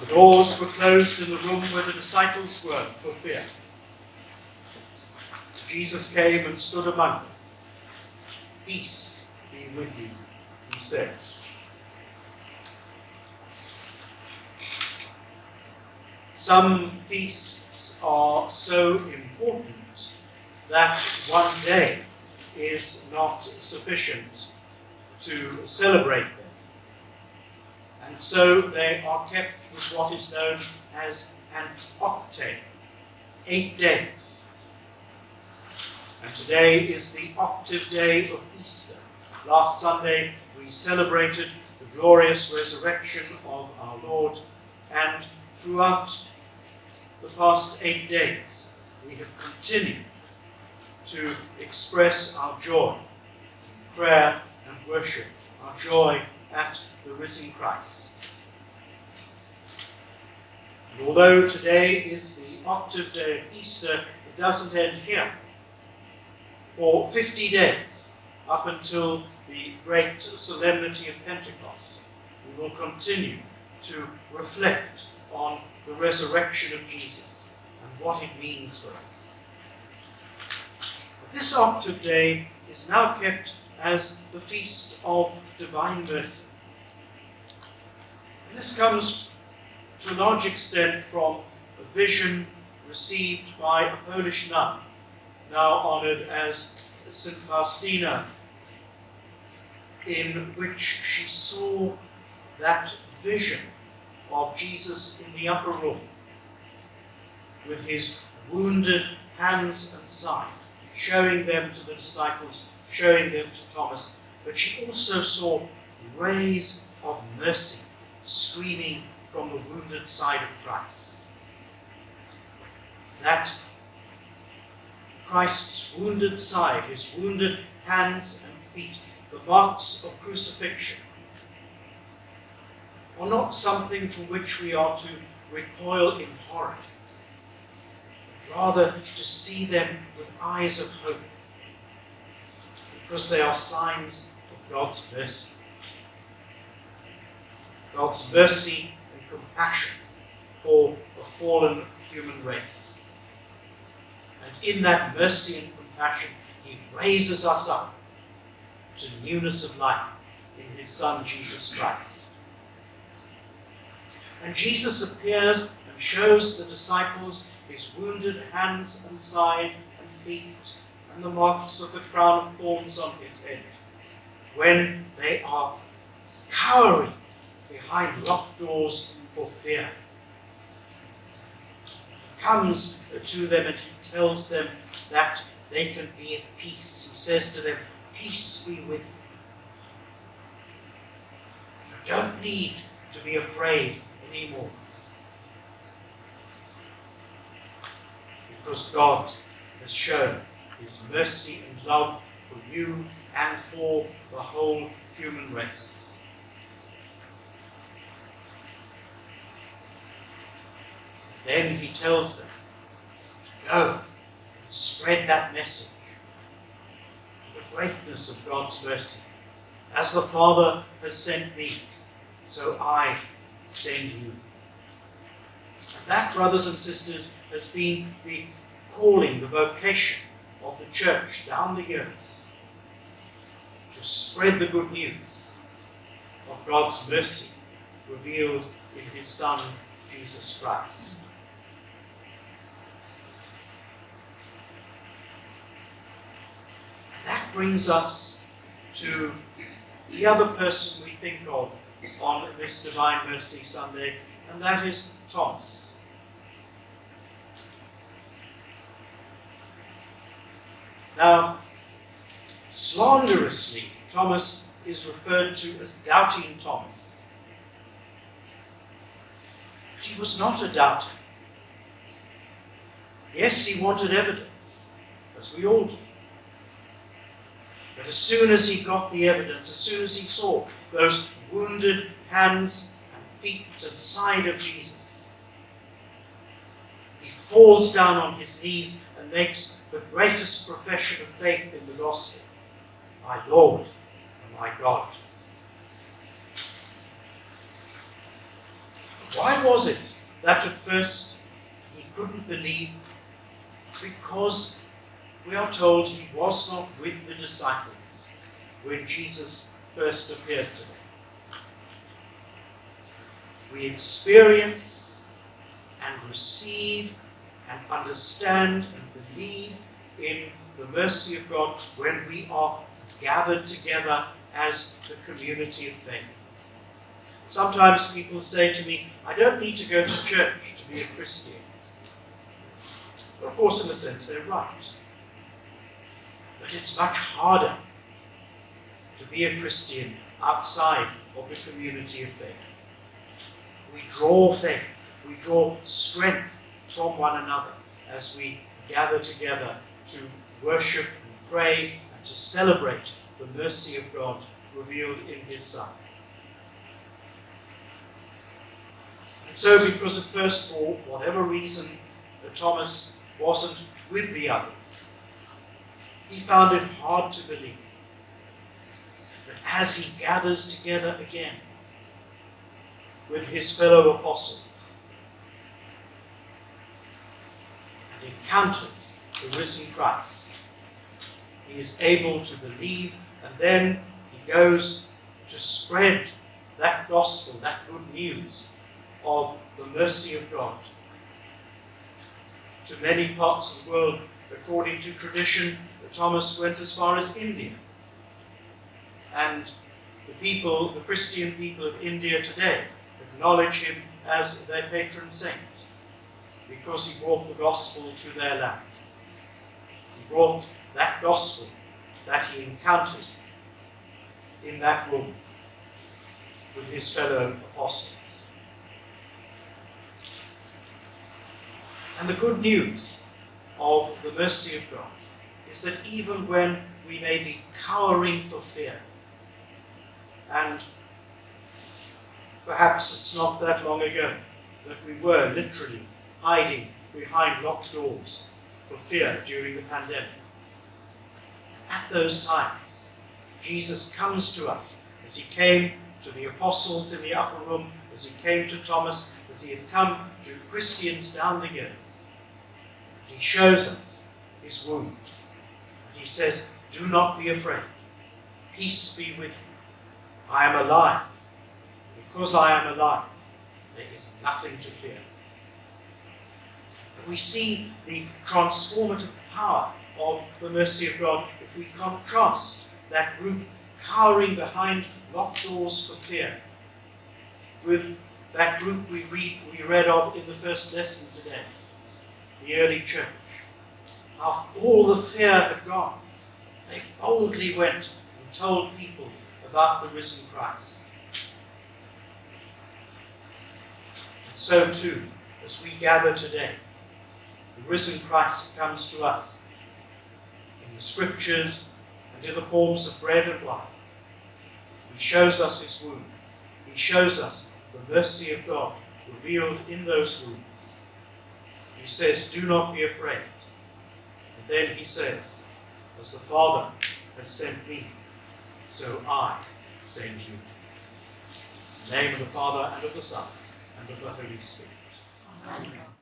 The doors were closed in the room where the disciples were for fear. Jesus came and stood among them. "Peace be with you," he said. Some feasts are so important that one day is not sufficient to celebrate them. And so they are kept with what is known as an octave, 8 days. And today is the octave day of Easter. Last Sunday we celebrated the glorious resurrection of our Lord, and throughout the past 8 days we have continued to express our joy in prayer and worship, our joy at the risen Christ. And although today is the octave day of Easter, it doesn't end here. For 50 days, up until the great solemnity of Pentecost, we will continue to reflect on the resurrection of Jesus and what it means for us. But this octave day is now kept as the Feast of Divine Mercy. And this comes to a large extent from a vision received by a Polish nun, now honoured as St. Faustina, in which she saw that vision of Jesus in the upper room with his wounded hands and side, showing them to the disciples, showing them to Thomas, but she also saw rays of mercy streaming from the wounded side of Christ. That Christ's wounded side, his wounded hands and feet, the marks of crucifixion, are not something from which we are to recoil in horror, but rather to see them with eyes of hope, because they are signs of God's mercy. God's mercy and compassion for a fallen human race. And in that mercy and compassion, he raises us up to newness of life in his Son, Jesus Christ. And Jesus appears and shows the disciples his wounded hands and side and feet and the marks of the crown of thorns on his head, when they are cowering behind locked doors for fear. He comes to them and he tells them that they can be at peace. He says to them, "Peace be with you. You don't need to be afraid anymore, because God has shown his mercy and love for you and for the whole human race." Then he tells them, "Go and spread that message, the greatness of God's mercy. As the Father has sent me, so I send you." And that, brothers and sisters, has been the calling, the vocation of the church down the years, to spread the good news of God's mercy revealed in his Son, Jesus Christ. And that brings us to the other person we think of on this Divine Mercy Sunday, and that is Thomas. Now, slanderously, Thomas is referred to as Doubting Thomas. But he was not a doubter. Yes, he wanted evidence, as we all do. But as soon as he got the evidence, as soon as he saw those wounded hands and feet and side of Jesus, he falls down on his knees and makes the greatest profession of faith in the gospel: "My Lord and my God." Why was it that at first he couldn't believe? Because we are told he was not with the disciples when Jesus first appeared to them. We experience and receive and understand and believe in the mercy of God when we are gathered together as the community of faith. Sometimes people say to me, I don't need to go to church to be a Christian. Well, of course, in a sense, they're right. But it's much harder to be a Christian outside of the community of faith. We draw faith, we draw strength from one another as we gather together to worship and pray and to celebrate the mercy of God revealed in His Son. And so, because at first, for whatever reason, Thomas wasn't with the others, he found it hard to believe. But as he gathers together again with his fellow apostles and encounters the risen Christ, he is able to believe, and then he goes to spread that gospel, that good news of the mercy of God to many parts of the world. According to tradition, Thomas went as far as India. And the Christian people of India today, acknowledge him as their patron saint because he brought the gospel to their land. He brought that gospel that he encountered in that room with his fellow apostles. And the good news of the mercy of God is that even when we may be cowering for fear, and perhaps it's not that long ago that we were literally hiding behind locked doors for fear during the pandemic, at those times, Jesus comes to us as he came to the apostles in the upper room, as he came to Thomas, as he has come to Christians down the years. He shows us his wounds. He says, do not be afraid. Peace be with you. I am alive. Because I am alive, there is nothing to fear. And we see the transformative power of the mercy of God if we contrast that group cowering behind locked doors for fear with that group we read of in the first lesson today, the early church. How all the fear had gone. They boldly went and told people about the risen Christ. And so too, as we gather today, the risen Christ comes to us in the scriptures and in the forms of bread and wine. He shows us his wounds. He shows us the mercy of God revealed in those wounds. He says, do not be afraid. And then he says, as the Father has sent me, so I send you. In the name of the Father, and of the Son, and of the Holy Spirit. Amen.